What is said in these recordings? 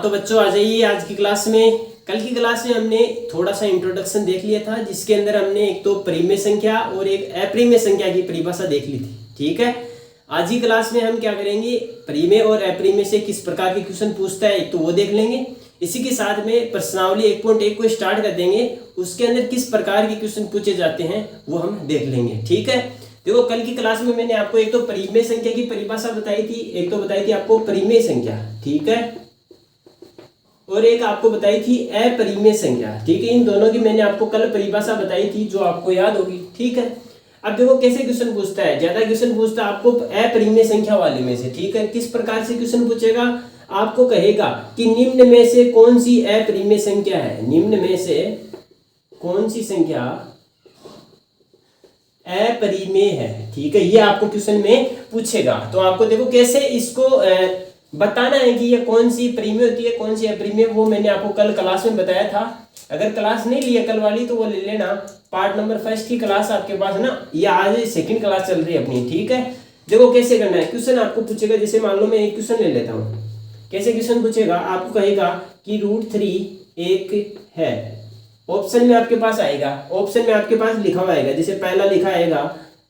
तो बच्चों आ जाइए आज की क्लास में। कल की क्लास में हमने थोड़ा सा इंट्रोडक्शन देख लिया था, जिसके अंदर हमने एक तो परिमेय संख्या और एक अपरिमेय संख्या की परिभाषा देख ली थी। ठीक है, आज की क्लास में हम क्या करेंगे, परिमेय और अपरिमेय से किस प्रकार के क्वेश्चन पूछता है एक तो वो देख लेंगे। इसी के साथ में प्रश्नावली 1.1 को स्टार्ट कर देंगे, उसके अंदर किस प्रकार के क्वेश्चन पूछे जाते हैं वो हम देख लेंगे। ठीक है, देखो कल की क्लास में मैंने आपको एक तो परिमेय संख्या की परिभाषा बताई थी, एक तो बताई थी आपको परिमेय संख्या, ठीक है, और एक आपको बताई थी अपरिमेय संख्या। ठीक है, इन दोनों की मैंने आपको कल परिभाषा बताई थी जो आपको याद होगी। ठीक है, अब देखो कैसे क्वेश्चन पूछता है, ज्यादा क्वेश्चन पूछता है आपको अपरिमेय संख्या वाले में से। ठीक है, किस प्रकार से क्वेश्चन पूछेगा, आपको कहेगा कि निम्न में से कौन सी अपरिमेय संख्या है, निम्न में से कौन सी संख्या अपरिमेय है। ठीक है, ये आपको क्वेश्चन में पूछेगा। तो आपको देखो कैसे इसको बताना है कि ये कौन सी परिमेय होती है कौन सी अपरिमेय, वो मैंने आपको कल क्लास में बताया था। अगर क्लास नहीं ली है कल वाली तो वो ले लेना, पार्ट नंबर 1 की क्लास आपके पास है ना, ये आज सेकंड क्लास चल रही है अपनी। ठीक है, देखो कैसे करना है, क्वेश्चन आपको पूछेगा, जैसे मान लो मैं एक क्वेश्चन ले लेता हूँ। कैसे क्वेश्चन पूछेगा, आपको कहेगा कि √3 एक है, ऑप्शन में आपके पास आएगा, ऑप्शन में आपके पास लिखा हुआ आएगा, जैसे पहला लिखा आएगा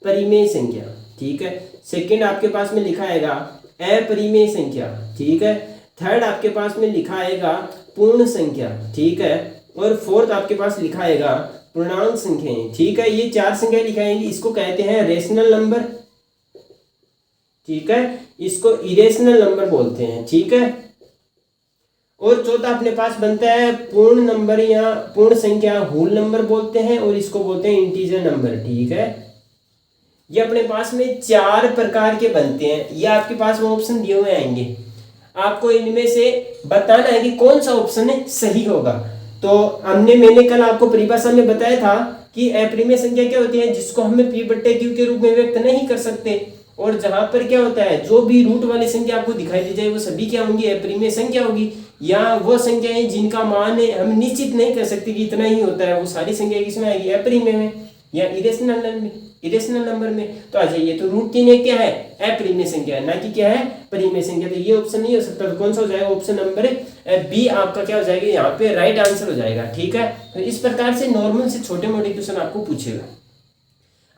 परिमेय संख्या। ठीक है, सेकंड आपके पास में लिखा आएगा अपरिमेय संख्या। ठीक है, थर्ड आपके पास में लिखा आएगा पूर्ण संख्या। ठीक है, और फोर्थ आपके पास लिखा आएगा पूर्णांक संख्याएं। ठीक है, ये 4 संख्या लिखाएंगे, इसको कहते हैं रेशनल नंबर। ठीक है, इसको इरेशनल नंबर बोलते हैं। ठीक है, और चौथा अपने पास बनता है पूर्ण नंबर या पूर्ण संख्या, होल नंबर बोलते हैं, और इसको बोलते हैं इंटीजर नंबर। ठीक है, ये अपने पास में 4 प्रकार के बनते हैं, ये आपके पास में ऑप्शन दिए हुए आएंगे, आपको इनमें से बताना है कि कौन सा ऑप्शन है सही होगा। तो मैंने कल आपको परिभाषा में बताया था कि अपरिमेय संख्या क्या होती है, जिसको हमें p/q के रूप में व्यक्त नहीं कर सकते, और जहां पर क्या होता है जो भी रूट वाली संख्या आपको दिखाई दी जाए वो सभी क्या होंगी, अपरिमेय संख्या होगी। या वो संख्याएं जिनका मान हम निश्चित नहीं कर सकते कि इतना ही होता है, वो सारी संख्या किसमें आएगी, अपरिमेय में या इरेशनल नंबर में। तो आ जाइए, तो √3 एक क्या है, अपरिमेय संख्या है, ना कि क्या है, परिमेय संख्या। तो ये ऑप्शन नहीं हो सकता, तो कौन सा हो जाएगा, ऑप्शन नंबर बी आपका क्या हो जाएगा, यहाँ पे राइट आंसर हो जाएगा। ठीक है, तो इस प्रकार से नॉर्मल से छोटे मोटे क्वेश्चन आपको पूछेगा।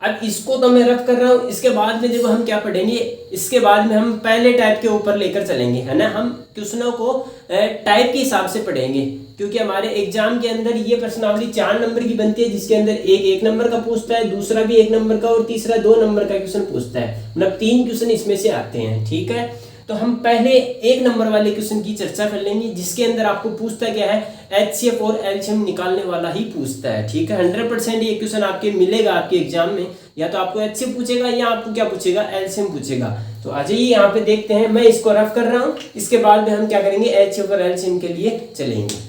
अब इसको तो मैं रफ कर रहा हूँ, इसके बाद में देखो हम क्या पढ़ेंगे, इसके बाद में हम पहले टाइप के ऊपर लेकर चलेंगे, है ना। हम क्वेश्चनों को टाइप के हिसाब से पढ़ेंगे, क्योंकि हमारे एग्जाम के अंदर ये प्रश्नावली 4 नंबर की बनती है, जिसके अंदर एक नंबर का पूछता है, दूसरा भी 1 नंबर का, और तीसरा 2 नंबर का क्वेश्चन पूछता है, मतलब 3 क्वेश्चन इसमें से आते हैं। ठीक है, तो हम पहले 1 नंबर वाले क्वेश्चन की चर्चा कर लेंगे, जिसके अंदर आपको पूछता क्या है, HCF और LCM निकालने वाला ही पूछता है। ठीक है, 100% ये क्वेश्चन आपके मिलेगा आपके एग्जाम में, या तो आपको HCF पूछेगा या आपको क्या पूछेगा, LCM पूछेगा। तो आ जाइए यहाँ पे देखते हैं, मैं इसको रफ कर रहा हूँ, इसके बाद में हम क्या करेंगे, HCF और LCM के लिए चलेंगे।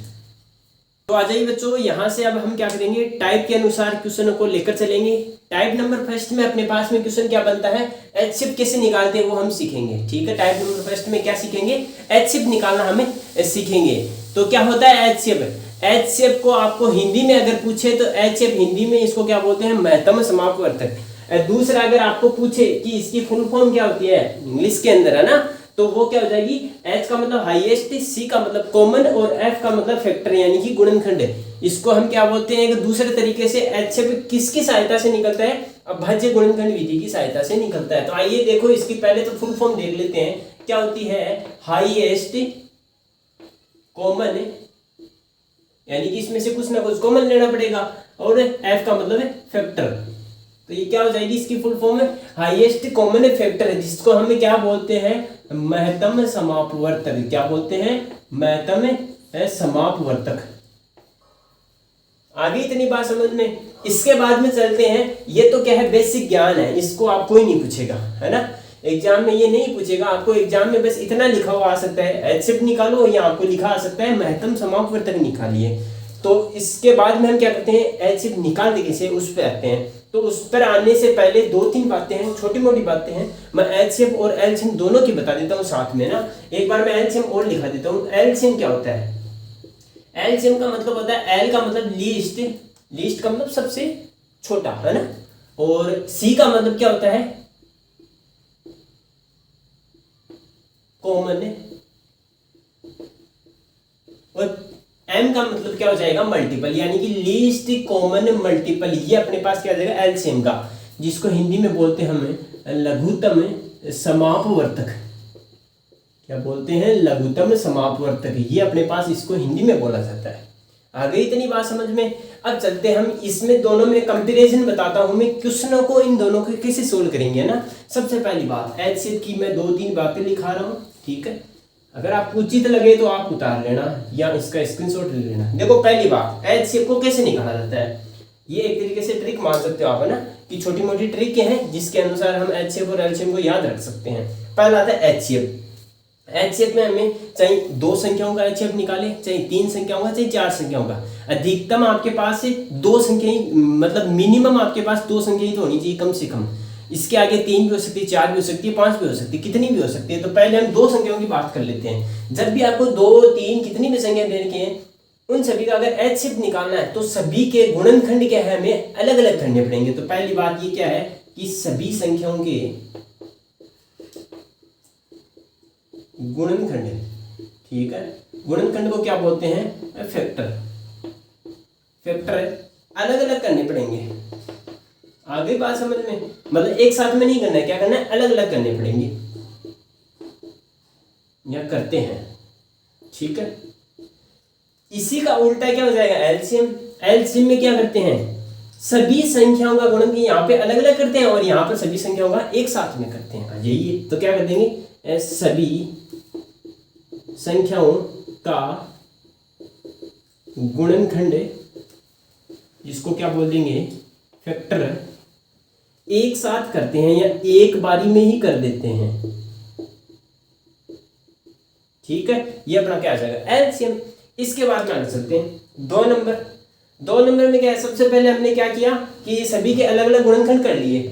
तो आ जाइए बच्चों, यहाँ से अब हम क्या करेंगे, टाइप के अनुसार क्वेश्चनों को लेकर चलेंगे। टाइप नंबर 1 में अपने पास में क्वेश्चन क्या बनता है, HCF कैसे निकालते हैं वो हम सीखेंगे। ठीक है, टाइप नंबर 1 में क्या सीखेंगे, HCF निकालना हमें सीखेंगे। तो क्या होता है HCF को आपको हिंदी में अगर पूछे तो HCF हिंदी में इसको क्या बोलते हैं, महत्तम समापवर्तक। दूसरा अगर आपको पूछे कि इसकी फुल फॉर्म क्या होती है इंग्लिश के अंदर, है ना, तो वो क्या हो जाएगी, H का मतलब हाईएस्ट, C का मतलब कॉमन, और F का मतलब फैक्टर यानी कि गुणनखंड। इसको हम क्या बोलते हैं, एक दूसरे तरीके से HCF किसकी सहायता से निकलता है, अभाज्य गुणनखंड विधि की सहायता से निकलता है। तो आइए देखो, इसकी पहले तो फुल फॉर्म देख लेते हैं, क्या होती है, हाईएस्ट कॉमन, यानी कि इसमें से कुछ ना कुछ कॉमन लेना पड़ेगा, और F का मतलब है फैक्टर। तो ये क्या हो जाएगी, इसकी फुल फॉर्म है हाईएस्ट कॉमन फैक्टर, जिसको हम क्या बोलते हैं, महत्तम समापवर्तक। क्या बोलते हैं, महत्तम समापवर्तक। आगे इतनी बात समझ में। इसके बाद में चलते हैं, ये तो क्या है, बेसिक ज्ञान है, इसको आप कोई नहीं पूछेगा, है ना, एग्जाम में ये नहीं पूछेगा आपको। एग्जाम में बस इतना लिखा हुआ आ सकता है, HCF निकालो, या आपको लिखा आ सकता है महत्तम समापवर्तक निकालिए। तो इसके बाद में हम क्या करते हैं, HCF निकालते कैसे, उस पर आते हैं। तो उस पर आने से पहले 2-3 बातें हैं, छोटी मोटी बातें हैं, मैं HCF और LCM दोनों की बता देता हूँ साथ में ना। एक बार मैं LCM और लिखा देता हूँ। LCM क्या होता है, LCM का मतलब होता है, L का मतलब लीस्ट का मतलब सबसे छोटा, है ना, और C का मतलब क्या होता है, कॉमन, और m का मतलब क्या हो जाएगा, मल्टीपल, यानी कि लीस्ट कॉमन मल्टीपल। ये अपने पास क्या आ जाएगा, एलसीएम का, जिसको हिंदी में बोलते हैं हमें लघुत्तम समापवर्तक। क्या बोलते हैं, लघुत्तम समापवर्तक। ये अपने पास इसको हिंदी में बोला जाता है। आ गई इतनी बात समझ में। अब चलते हैं हम इसमें दोनों में कंपैरिजन बताता हूं मैं, क्वेश्चनों को इन दोनों को कैसे सोल्व करेंगे ना। सबसे पहली बात, एचसीएफ की मैं 2-3 बातें लिखा रहा हूं, ठीक है। अगर आपको उचित लगे तो आप उतार लेना या इसका स्क्रीनशॉट ले लेना। देखो पहली बात, एचसीएफ को कैसे निकाला जाता है, ये एक तरीके से ट्रिक मान सकते हो आप, है ना, कि छोटी मोटी ट्रिक हैं जिसके अनुसार हम एचसीएफ और एलसीएम को याद रख सकते हैं। पहला आता है एचसीएफ। एचसीएफ में हमें चाहे 2 संख्याओं का एचसीएफ निकाले, चाहे 3 संख्याओं का, चाहे 4 संख्याओं का, अधिकतम आपके पास से 2 संख्या ही, मतलब मिनिमम आपके पास 2 संख्या ही तो होनी चाहिए कम से कम। इसके आगे 3 भी हो सकती है, 4 भी हो सकती है, 5 भी हो सकती है, कितनी भी हो सकती है। तो पहले हम 2 संख्याओं की बात कर लेते हैं। जब भी आपको 2, 3 कितनी भी संख्या देने की है, उन सभी का अगर एचसीएफ निकालना है तो सभी के गुणनखंड क्या है, हमें अलग अलग करने पड़ेंगे। तो पहली बात ये क्या है कि सभी संख्याओं के गुणनखंड, ठीक है, गुणनखंड को क्या बोलते हैं, फैक्टर। फैक्टर अलग अलग करने पड़ेंगे। आगे बात समझ में, मतलब एक साथ में नहीं करना है, क्या करना है, अलग अलग करने पड़ेंगे या करते हैं, ठीक है। इसी का उल्टा क्या हो जाएगा, एलसीएम। एलसीएम में क्या करते हैं, सभी संख्याओं का गुणन यहाँ पे अलग अलग करते हैं और यहाँ पर सभी संख्याओं का एक साथ में करते हैं। यही तो क्या कर देंगे, सभी संख्याओं का गुणनखंड, जिसको क्या बोल देंगे, फैक्टर, एक साथ करते हैं या एक बारी में ही कर देते हैं, ठीक है। ये अपना क्या आ जाएगा, एलसीएम। इसके बाद में आगे चलते हैं 2 नंबर। 2 नंबर में क्या है, सबसे पहले हमने क्या किया कि सभी के अलग अलग गुणनखंड कर लिए।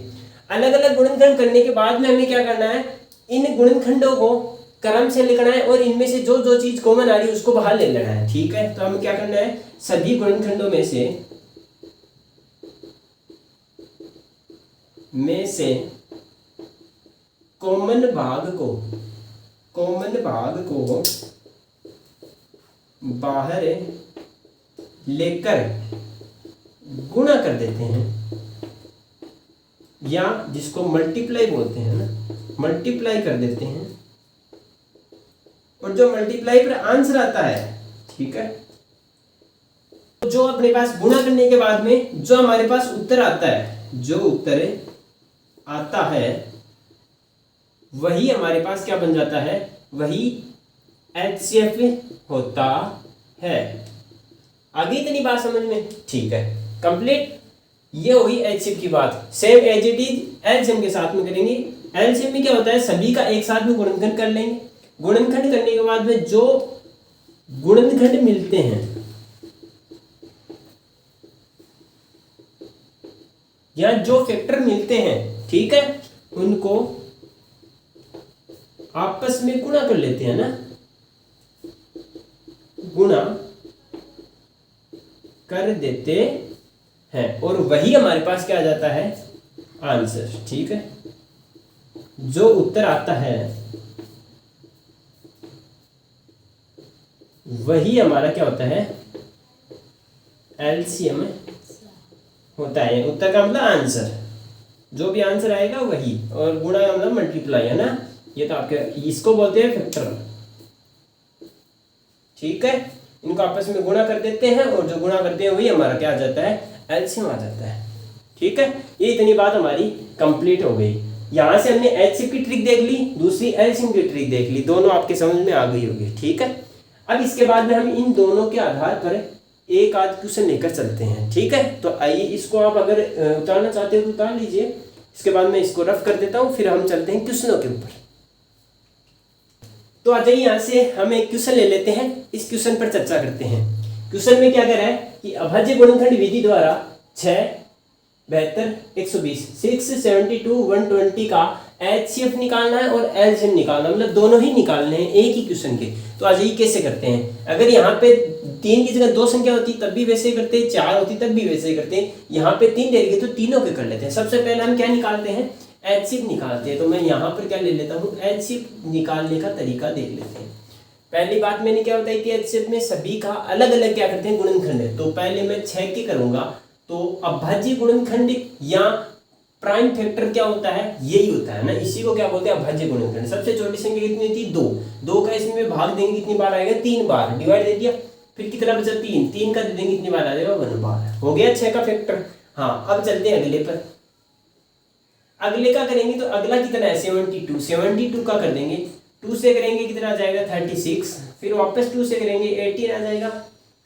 अलग अलग गुणनखंड करने के बाद में हमें क्या करना है, इन गुणनखंडों को क्रम से लिखना है और इनमें से जो जो चीज कॉमन आ रही है उसको बाहर ले लेना है, ठीक है। तो हमें क्या करना है, सभी गुणनखंडों में से कॉमन भाग को बाहर लेकर गुणा कर देते हैं, या जिसको मल्टीप्लाई बोलते हैं ना, मल्टीप्लाई कर देते हैं। और जो मल्टीप्लाई पर आंसर आता है, ठीक है, जो अपने पास गुणा करने के बाद में जो हमारे पास उत्तर आता है, जो उत्तर आता है वही हमारे पास क्या बन जाता है, वही एचसीएफ होता है। आगे इतनी बात समझ में, ठीक है, कंप्लीट। ये हुई एचसीएफ की बात। Same as it is LCM के साथ में करेंगे। एलसीएम में क्या होता है, सभी का एक साथ में गुणनखंड कर लेंगे। गुणनखंड करने के बाद में जो गुणनखंड मिलते हैं या जो फैक्टर मिलते हैं, ठीक है, उनको आपस में गुणा कर लेते हैं ना, गुणा कर देते हैं और वही हमारे पास क्या आ जाता है, आंसर, ठीक है। जो उत्तर आता है वही हमारा क्या होता है, एलसीएम होता है। उत्तर का मतलब आंसर, जो भी आंसर आएगा वही, और गुणा का मतलब मल्टीप्लाई, है ना। ये तो आपके, इसको बोलते हैं फैक्टर, ठीक है। इनको आपस में गुणा कर देते हैं और जो गुणा करते हैं वही हमारा क्या आ जाता है, एलसीएम आ जाता है, ठीक है। ये इतनी बात हमारी कंप्लीट हो गई। यहाँ से हमने एचसीएफ की ट्रिक देख ली, दूसरी एलसीएम की ट्रिक देख ली, दोनों आपके समझ में आ गई होगी, ठीक है। अब इसके बाद में हम इन दोनों के आधार पर एक आध क्वेश्चन लेकर चलते हैं, ठीक है। तो आइए, इसको आप अगर उतारना चाहते हो तो उतार लीजिए। इसके बाद मैं इसको रफ कर देता हूँ, फिर हम चलते हैं क्वेश्चनों के ऊपर। तो आ जाइए, यहाँ से हम एक क्वेश्चन ले लेते हैं, इस क्वेश्चन पर चर्चा करते हैं। क्वेश्चन में क्या कह रहा है कि अभाज्य गुणनखंड विधि द्वारा 6, 72, 120, 672, 120 का एचसीएफ निकालना है और एलसीएम निकालना, मतलब दोनों ही निकालने हैं एक ही क्वेश्चन के। तो आज ये कैसे करते हैं, अगर यहाँ पे 3 की जगह 2 संख्या होती तब भी वैसे ही करते हैं, 4 होती तब भी वैसे ही करते हैं। यहाँ पे 3 दे रही तो तीनों के कर लेते हैं। सबसे पहले हम क्या निकालते हैं, एचसीएफ निकालते हैं। तो मैं यहाँ पर क्या ले लेता हूँ, एचसीएफ निकालने का तरीका देख लेते हैं। पहली बात मैंने क्या बताई थी, एचसीएफ में सभी का अलग अलग क्या करते हैं, गुणनखंड है। तो पहले मैं 6 की करूंगा, तो अभाज्य गुणनखंड या प्राइम फैक्टर क्या होता है, यही होता है ना, इसी को क्या बोलते हैं, अभाज्य गुणनखंड। सबसे छोटी संख्या कितनी थी, 2। 2 का इसमें भाग देंगे कितनी बार आएगा, 3 बार। डिवाइड दे दिया, फिर कितना बचा, 3। 3 का दे देंगे कितनी बार आ जाएगा, 1 बार। हो गया 6 का फैक्टर। हाँ, अब चलते हैं अगले पर। अगले का करेंगे तो अगला कितना है, 72। 72 का कर देंगे, 2 से करेंगे कितना आ जाएगा, 36। फिर वापस 2 से करेंगे 18 आ जाएगा।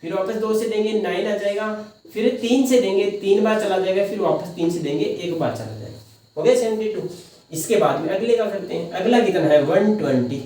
फिर वापस 2 से देंगे 9 आ जाएगा। फिर 3 से देंगे 3 बार चला जाएगा। फिर वापस 3 से देंगे 1 बार चला जाएगा। हो गया 72। इसके बाद में अगले का करते हैं। अगला कितना है, 120।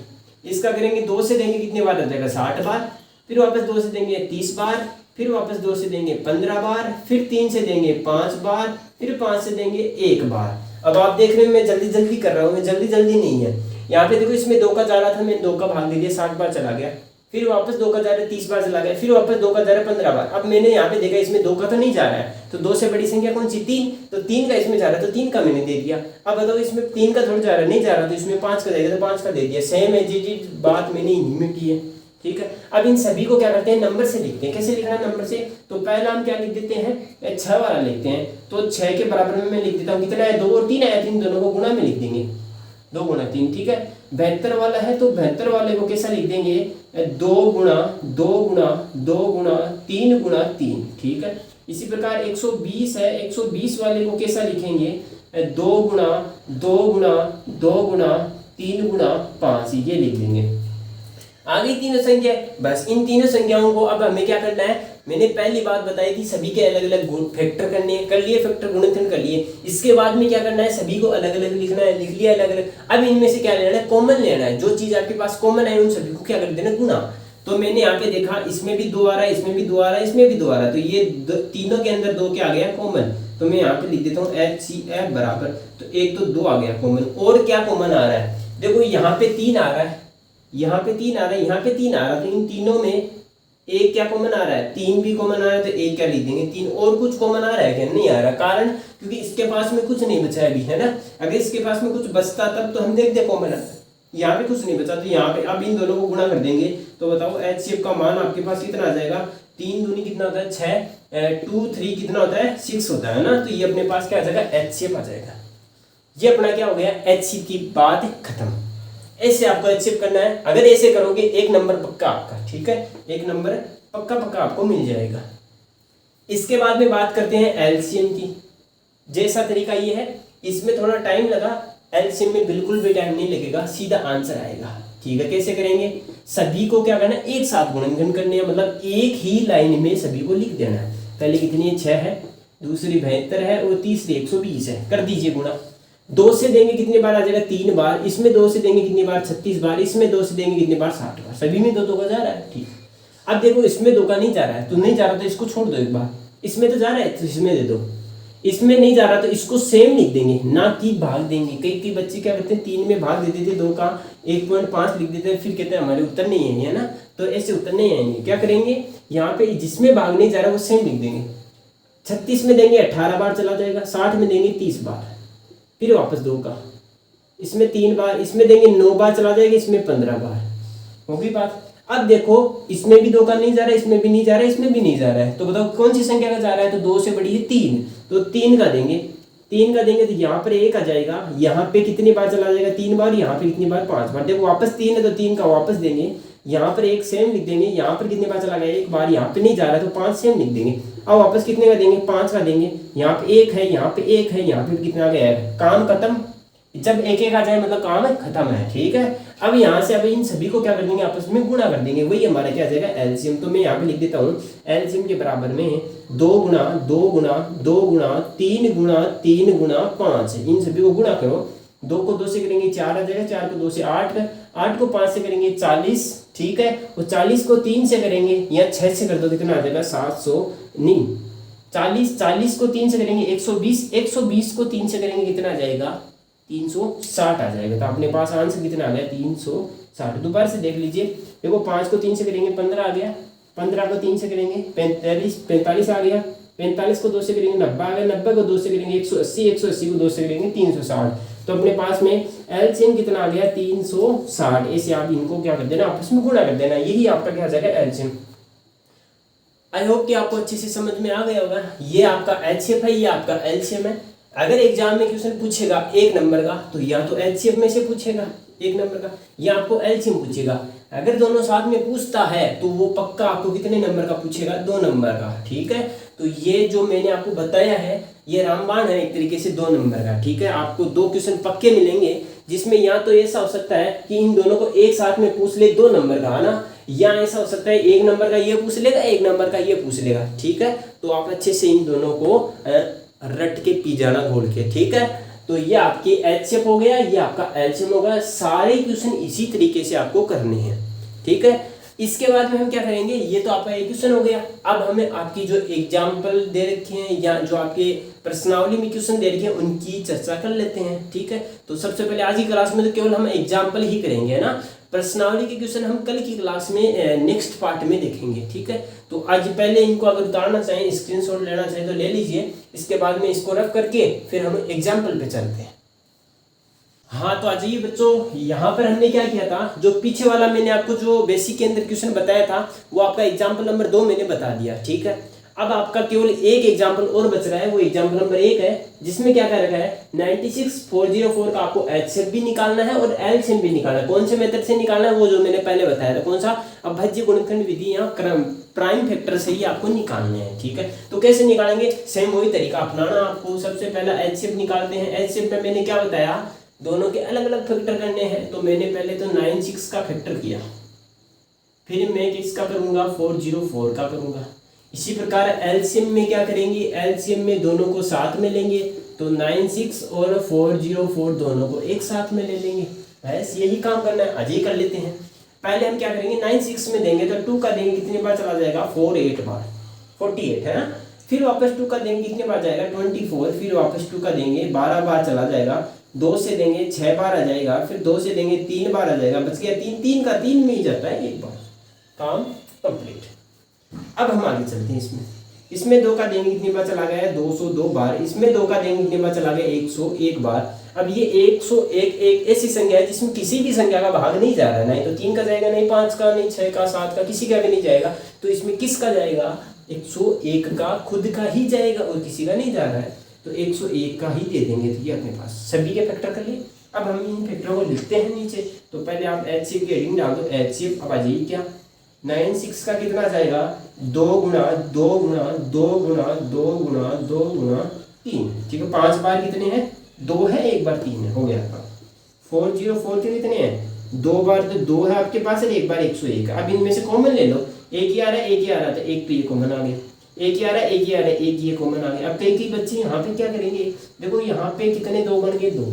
इसका करेंगे 2 से देंगे कितने बार आ जाएगा, 60 बार। फिर वापस 2 से देंगे 30 बार। फिर वापस 2 से देंगे 15 बार। फिर 3 से देंगे 5 बार। फिर 5 से देंगे 1 बार। अब आप देख रहे हो मैं जल्दी जल्दी कर रहा हूँ, मैं जल्दी जल्दी नहीं है। यहाँ पे देखो, इसमें 2 का जा रहा था, मैं 2 का भाग दे दिया, 60 बार चला गया। फिर वापस 2 का जा रहा है, 30 बार चला गया। फिर वापस 2 का जा रहा है, 15 बार। अब मैंने यहाँ पे देखा इसमें 2 का तो नहीं जा रहा है, तो 2 से बड़ी संख्या कौन सी, 3। तो 3 का इसमें जा रहा है, तो 3 का मैंने दे दिया। अब बताओ इसमें 3 का थोड़ा जा रहा है, नहीं जा रहा, तो इसमें 5 का जाएगा, तो 5 का दे दिया। सेम है जी बात मैंने इन्हीं में की है, ठीक है। अब इन सभी को क्या करते हैं, नंबर से लिखते हैं। कैसे लिखना है नंबर से, तो पहला हम क्या लिख देते हैं, 6 वाला लिखते हैं। तो 6 के बराबर में मैं लिख देता हूँ कितना है, 2 और 3 है, 3 दोनों को गुणा में लिख देंगे, 2 गुणा 3, ठीक है। 72 वाला है, तो 72 वाले को कैसा लिख देंगे, 2 गुणा 2 गुणा 2 गुणा 3 गुणा 3, ठीक है। इसी प्रकार 120 है, 120 वाले को कैसा लिखेंगे, 2 गुणा 2 गुणा 2 गुणा 3 गुणा 5, ये लिख देंगे। आगे तीनों संख्या, बस इन तीनों संख्याओं को अब हमें क्या करना है, मैंने पहली बात बताई थी, सभी के अलग अलग गुण फैक्टर करने कर लिए, फैक्टर गुणनखंड कर लिए। इसके बाद में क्या करना है, सभी को अलग अलग लिखना है, लिख लिया अलग अलग। अब इनमें से क्या लेना है, कॉमन लेना है। जो चीज आपके पास कॉमन है उन सभी को क्या कर देना, गुणा। तो मैंने यहाँ पे देखा, इसमें भी 2 आ रहा है, इसमें भी 2 आ रहा है, इसमें भी 2 आ रहा है, तो ये तीनों के अंदर 2 क्या आ गया, कॉमन। तो मैं यहाँ पे लिख देता हूँ HCF बराबर, तो 1 तो 2 आ गया कॉमन। और क्या कॉमन आ रहा है, देखो यहाँ पे 3 आ रहा है, यहाँ पे 3 आ रहा है, यहाँ पे 3 आ रहा है, तो इन तीनों में एक क्या कॉमन आ रहा है, 3 भी कॉमन आ रहा है, तो एक क्या लिख देंगे, 3। और कुछ कॉमन आ रहा है क्या, नहीं आ रहा, कारण क्योंकि इसके पास में कुछ नहीं बचा है अभी, है ना। अगर इसके पास में कुछ बचता तब तो हम देखते कॉमन आता है, यहाँ पे कुछ नहीं बचा, तो यहाँ पे अब इन दोनों को गुणा कर देंगे। तो बताओ HCF का मान आपके पास कितना आ जाएगा, 3 दूनी कितना होता है, 6, 2 3 कितना होता है, 6 होता है ना। तो ये अपने पास क्या आ जाएगा, HCF आ जाएगा। ये अपना क्या हो गया, HCF की बात खत्म। ऐसे आपको HCF करना है। अगर ऐसे करोगे 1 नंबर पक्का आपका, ठीक है, 1 नंबर पक्का पक्का आपको मिल जाएगा। इसके बाद में बात करते हैं LCM की। जैसा तरीका ये है, इसमें थोड़ा टाइम लगा, LCM में बिल्कुल भी टाइम नहीं लगेगा, सीधा आंसर आएगा, ठीक है। कैसे करेंगे, सभी को क्या करना है, एक साथ गुणनखंड करने हैं, मतलब एक ही लाइन में सभी को लिख देना है। पहले कितनी है, 6 है, दूसरी 72 है, और तीसरी 120 है। कर दीजिए गुणा। 2 से देंगे कितनी बार आ जाएगा, 3 बार। इसमें 2 से देंगे कितनी बार, 36 बार। इसमें 2 से देंगे कितनी बार, 60 बार। सभी में 2 का जा रहा है, ठीक। अब देखो इसमें 2 का नहीं जा रहा है, तो नहीं जा रहा तो इसको छोड़ दो एक बार। इसमें तो जा रहा है तो इसमें दे दो। इसमें नहीं जा रहा तो इसको सेम लिख देंगे, ना कि भाग देंगे। कई बच्चे क्या करते हैं, 3 में भाग दे देते, 2 का 1.5 लिख देते हैं, फिर कहते हैं हमारे उत्तर नहीं आएंगे, है ना। तो ऐसे उत्तर नहीं आएंगे। क्या करेंगे, यहाँ पे जिसमें भाग नहीं जा रहा वो सेम लिख देंगे। 36 में देंगे 18 बार चला जाएगा, 60 में देंगे 30 बार, फिर वापस 2 का, इसमें 3 बार, इसमें देंगे 9 बार चला जाएगा, इसमें 15 बार। होगी बात। अब देखो इसमें भी 2 का नहीं जा रहा है, इसमें भी नहीं जा रहा है, इसमें भी नहीं जा रहा है, तो बताओ कौन सी संख्या का जा रहा है, तो 2 से बड़ी है 3, तो 3 का देंगे। 3 का देंगे तो यहाँ पर 1 आ जाएगा, यहाँ पे कितनी बार चला जाएगा, 3 बार, यहाँ पे कितनी बार, 5 बार। देखो वापस 3 है तो 3 का वापस देंगे, यहाँ पर 1 सेम लिख देंगे, यहाँ पर कितनी बार चला गया, 1 बार, यहाँ पे नहीं जा रहा है तो 5 सेम लिख देंगे। अब वापस कितने का देंगे, 5 का देंगे, यहाँ पे 1 है, यहाँ पे 1 है, यहाँ पे कितना गया है, काम खत्म। जब 1 आ जाए मतलब काम खत्म है, ठीक है। अब यहाँ से अब इन सभी को क्या कर देंगे, आपस में गुणा कर देंगे, वही हमारा क्या आ जाएगा, LCM। तो मैं यहाँ पे लिख देता हूँ LCM के बराबर में 2 गुणा 2 गुणा 2 गुणा 3 गुणा 3 गुणा 5। इन सभी को गुणा करो, 2 को 2 से करेंगे 4 आ जाएगा, 4 को 2 से 8, 8 को 5 से करेंगे 40, ठीक है। और 40 को 3 से करेंगे या 6 से कर दो कितना आ जाएगा, 700 नहीं 40 को 3 से करेंगे 120, 120 को 3 से करेंगे कितना आ जाएगा, 360 आ जाएगा। तो अपने पास आंसर कितना आ गया, 360। दोबारा से देख लीजिए, देखो 5 को 3 से करेंगे 15 आ गया, 15 को 3 से करेंगे 45 आ गया, 45 को 2 से करेंगे 90 आ गया, 90 को 2 से करेंगे 180, 180 को 2 से करेंगे 360। तो अपने पास में एलसीएम कितना आ गया 360। ऐसे आप इनको क्या कर देना, आपस में गुणा कर देना, यही आपका क्या आ जाएगा एलसीएम। आई होप कि आपको अच्छे से समझ में आ गया होगा। ये आपका एचसीएफ है, ये आपका एलसीएम है। अगर एग्जाम में क्वेश्चन पूछेगा एक नंबर का तो या तो एचसीएफ में से पूछेगा एक नंबर का, या आपको एलसीएम पूछेगा। अगर दोनों साथ में पूछता है तो वो पक्का आपको कितने नंबर का पूछेगा, 2 नंबर का। ठीक है, तो ये जो मैंने आपको बताया है ये रामबाण है एक तरीके से 2 नंबर का। ठीक है, आपको 2 क्वेश्चन पक्के मिलेंगे जिसमें या तो ऐसा हो सकता है कि इन दोनों को एक साथ में पूछ ले 2 नंबर का, है ना, या ऐसा हो सकता है 1 नंबर का ये पूछ लेगा, 1 नंबर का ये पूछ लेगा। ठीक है, तो आप अच्छे से इन दोनों को रट के पी जाना घोल के। ठीक है, तो ये आपके एचसीएफ हो गया, ये आपका एलसीएम होगा। सारे क्वेश्चन इसी तरीके से आपको करने हैं। ठीक है, इसके बाद में हम क्या करेंगे, ये तो आपका एक क्वेश्चन हो गया। अब हमें आपकी जो एग्जाम्पल दे रखे हैं या जो आपके प्रश्नावली में क्वेश्चन दे रखे हैं उनकी चर्चा कर लेते हैं। ठीक है, तो सबसे पहले आज की क्लास में तो केवल हम एग्जाम्पल ही करेंगे, है ना। प्रश्नावली के क्वेश्चन हम कल की क्लास में नेक्स्ट पार्ट में देखेंगे। ठीक है, तो आज पहले इनको अगर उतारना चाहें, स्क्रीनशॉट लेना चाहें तो ले लीजिए। इसके बाद में इसको रफ करके फिर हम एग्जाम्पल पे चलते हैं। हाँ, तो आ जाइए बच्चों, यहाँ पर हमने क्या किया था, जो पीछे वाला मैंने आपको जो बेसिक के अंदर क्वेश्चन बताया था वो आपका एग्जाम्पल नंबर 2 मैंने बता दिया। ठीक है, अब आपका केवल एक एग्जाम्पल और बच रहा है, वो एग्जाम्पल नंबर 1 है, जिसमें क्या कर रखा है 96404 का आपको एचसीएफ भी निकालना है और एलसीएम भी निकालना है। कौन से मेथड से निकालना है वो जो मैंने पहले बताया था, कौन सा, अभाज्य गुणनखंड विधि या क्रम प्राइम फैक्टर से ही आपको निकालने हैं। ठीक है, तो कैसे निकालेंगे, सेम वही तरीका अपनाना आपको। सबसे पहला एचसीएफ निकालते हैं। एचसीएफ में मैंने क्या बताया, दोनों के अलग अलग फैक्टर करने हैं। तो मैंने पहले तो 96 का फैक्टर किया, फिर मैं किसका करूंगा 404 का करूंगा। इसी प्रकार एलसीएम में क्या करेंगे, एलसीएम में दोनों को साथ में लेंगे, तो 96 और 404 दोनों को एक साथ में ले लेंगे। बस यही काम करना है, आज ही कर लेते हैं। पहले हम क्या करेंगे, 96 में देंगे तो 2 का देंगे कितने बार चला जाएगा, 48 बार, 48 है ना। फिर वापस 2 का देंगे कितने बार जाएगा, 24। फिर वापस 2 का देंगे 12 बार चला जाएगा। 2 से देंगे 6 बार आ जाएगा। फिर 2 से देंगे 3 बार आ जाएगा, बच गया 3। 3 का 3 में ही जाता है एक बार, काम कंप्लीट। अब हम आगे चलते हैं। इसमें 2 का देंगे कितनी बार चला गया, 202 बार। इसमें 2 का देंगे कितनी बार चला गया, 101 बार। अब ये 101 एक ऐसी संख्या है जिसमें किसी भी संख्या का भाग नहीं जा रहा है, नहीं तो 3 का जाएगा, नहीं 5 का, नहीं 6 का, 7 का, किसी का भी नहीं जाएगा। तो इसमें किसका जाएगा, 101 का खुद का ही जाएगा और किसी का नहीं जा रहा है, तो 101 का ही दे देंगे। तो ये अपने पास सभी के फैक्टर कर लिए। अब हम इन फैक्टरों को लिखते हैं नीचे। तो पहले आप एचसीएफ की हेडिंग डाल दो, एचसीएफ। अब आ जाइए क्या, 96 का कितना जाएगा, 2 गुना 2 गुना 2 गुना 2 गुना 2 गुना 3। ठीक है, 5 बार कितने हैं, 2 है, 1 बार 3 है, हो गया आपका। 404 के कितने हैं, 2 बार तो 2 है आपके पास और 1 बार 101। अब इनमें से कॉमन ले लो, एक ही आ रहा है, एक ही आ रहा था, एक तो ये कॉमन आ गया, एक ही आ रहा है, एक ही आ रहा है, एक ये कॉमन आ गया। अब कई बच्चे यहाँ पे क्या करेंगे, देखो यहाँ पे कितने 2 बन गए, 2,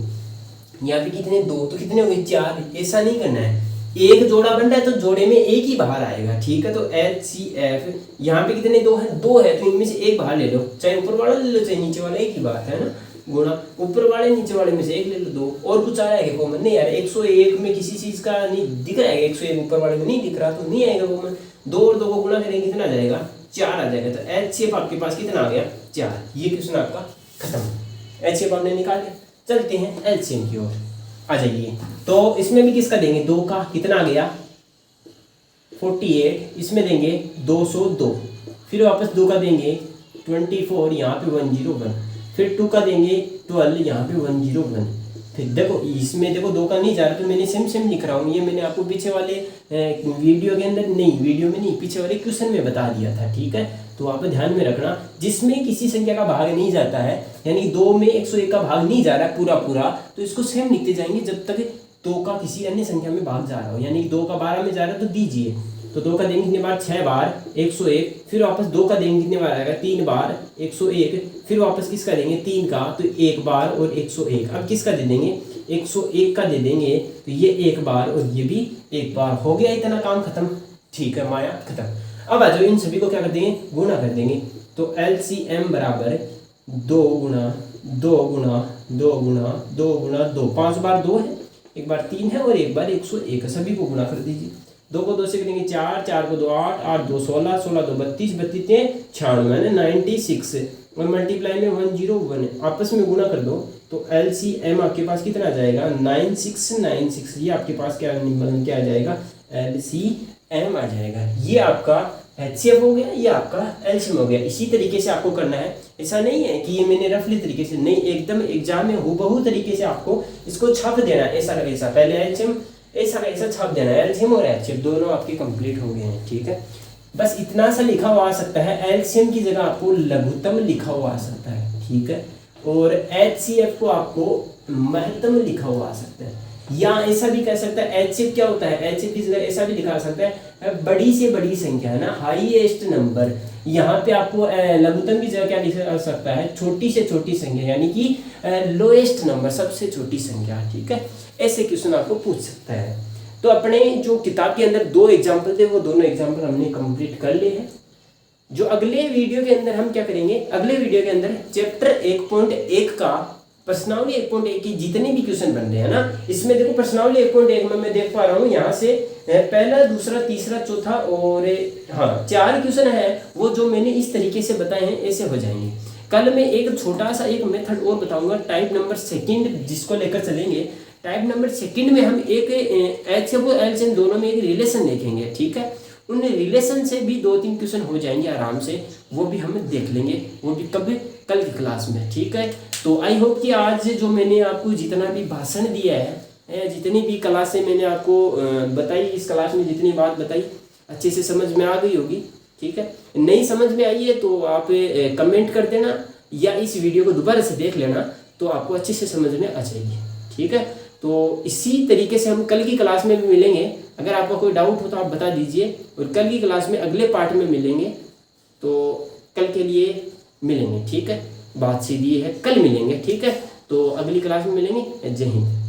यहाँ पे कितने 2, तो कितने हो गए 4। ऐसा नहीं करना है, एक जोड़ा बन रहा है तो जोड़े में एक ही बाहर आएगा। ठीक है, तो एचसीएफ यहाँ पे कितने 2 है, 2 है, तो इनमें से एक बाहर ले लो, चाहे ऊपर वाला ले लो चाहे नीचे वाला, एक ही बात है ना, गुणा ऊपर वाले नीचे वाले में से एक ले लो, 2। और कुछ आया है कॉमन, नहीं आ रहा। 101 में किसी चीज का नहीं दिख रहा है, 101 ऊपर वाले में नहीं दिख रहा, तो नहीं आएगा कॉमन। 2 और 2 को गुणा करेंगे कितना आ जाएगा, 4 आ जाएगा। तो एचसीएफ आपके पास कितना आ गया, 4। ये क्वेश्चन आपका खत्म, एचसीएफ आपने निकाल लिया। चलते हैं एलसीएम की ओर, आ जाइए। तो इसमें भी किसका देंगे, 2 का कितना आ गया 48। इसमें देंगे 202, फिर वापस 2 का देंगे 24, यहाँ पे 101। फिर 2 का देंगे 12, यहाँ पे 101। फिर देखो इसमें देखो 2 का नहीं जा रहा, तो मैंने सेम लिख रहा हूँ। ये मैंने आपको पीछे वाले वीडियो के अंदर नहीं, वीडियो में नहीं, पीछे वाले क्वेश्चन में बता दिया था। ठीक है, तो आप ध्यान में रखना, जिसमें किसी संख्या का भाग नहीं जाता है, यानी 2 में 101 का भाग नहीं जा रहा है पूरा, तो इसको सेम लिखते जाएंगे जब तक 2 का किसी अन्य संख्या में भाग जा रहा हो। यानी 2 का 12 में जा रहा है तो दीजिए, तो 2 का देंगे कितने बार, 6 बार 101। फिर वापस 2 का देंगे कितने बार आएगा, 3 बार 101। फिर वापस किसका देंगे, 3 का, तो 1 बार और 101। अब किसका दे देंगे, 101 का दे देंगे, तो ये 1 बार और ये भी 1 बार, हो गया इतना, काम खत्म। ठीक है, माया खत्म। अब आ जाओ, इन सभी को क्या कर देंगे, गुणा कर देंगे। तो एलसीएम बराबर 2 गुना 2 गुना 2 गुना 2 गुना 2, 5 बार 2 है, 1 बार 3 है और 1 बार 101। सभी को गुणा कर दीजिए। 2 को 2 से करेंगे 4, 4 को 2 8, 8 2 16, 16 2 32, 32 96, और मल्टीप्लाई में 101 आपस में गुणा कर दो तो LCM आपके पास कितना आ जाएगा 9696। ये आपके पास क्या आ जाएगा LCM आ जाएगा। ये आपका HCF हो गया, ये आपका LCM हो गया। इसी तरीके से आपको करना है, ऐसा नहीं है कि ये मैंने रफली तरीके से नहीं, एकदम एग्जाम में हूबहू तरीके से आपको इसको छाप देना है। ऐसा का ऐसा पहले LCM ऐसा का ऐसा छाप देना है। LCM और HCF दोनों आपके कंप्लीट हो गए हैं, ठीक है। बस इतना सा लिखा हुआ आ सकता है, LCM की जगह आपको लघुत्तम लिखा हुआ आ सकता है, ठीक है। और HCF को आपको महत्तम लिखा हुआ आ सकता है, या ऐसा भी कह सकता है HCF क्या होता है, HCF की जगह ऐसा भी लिखा सकता है बड़ी से बड़ी संख्या, है ना, हाईएस्ट नंबर। यहाँ पे आपको लघुत्तम की जगह क्या लिखा सकता है, छोटी से छोटी संख्या, यानी कि लोएस्ट नंबर, सबसे छोटी संख्या, ठीक है। ऐसे क्वेश्चन आपको पूछ सकता है। तो अपने जो किताब के अंदर 2 एग्जाम्पल थे वो दोनों एग्जाम्पल हमने कंप्लीट कर लिए हैं। जो अगले वीडियो के अंदर हम क्या करेंगे, अगले वीडियो के अंदर चैप्टर 1.1 का प्रश्नावली 1.1 की जितने भी क्वेश्चन बन रहे हैं ना, इसमें देखो प्रश्नावली 1.1 में मैं देख पा रहा हूँ यहाँ से पहला, दूसरा, तीसरा, चौथा और हाँ 4 क्वेश्चन है वो जो मैंने इस तरीके से बताए हैं ऐसे हो जाएंगे। कल मैं एक छोटा सा एक मेथड और बताऊंगा, टाइप नंबर सेकंड, जिसको लेकर चलेंगे। टाइप नंबर सेकंड में हम एक HCF और LCM दोनों में एक रिलेशन देखेंगे, ठीक है। उन रिलेशन से भी 2-3 क्वेश्चन हो जाएंगे आराम से, वो भी हम देख लेंगे, वो भी कब, कल की क्लास में, ठीक है। तो आई होप कि आज जो मैंने आपको जितना भी भाषण दिया है, जितनी भी क्लासें मैंने आपको बताई, इस क्लास में जितनी बात बताई अच्छे से समझ में आ गई होगी, ठीक है। नहीं समझ में आई है तो आप कमेंट कर देना, या इस वीडियो को दोबारा से देख लेना, तो आपको अच्छे से समझ में आ जाएगी, ठीक है। तो इसी तरीके से हम कल की क्लास में भी मिलेंगे। अगर आपका कोई डाउट हो तो आप बता दीजिए, और कल की क्लास में अगले पार्ट में मिलेंगे। तो कल के लिए मिलेंगे, ठीक है। बात सीधी है, कल मिलेंगे, ठीक है। तो अगली क्लास में मिलेंगे। जय हिंद।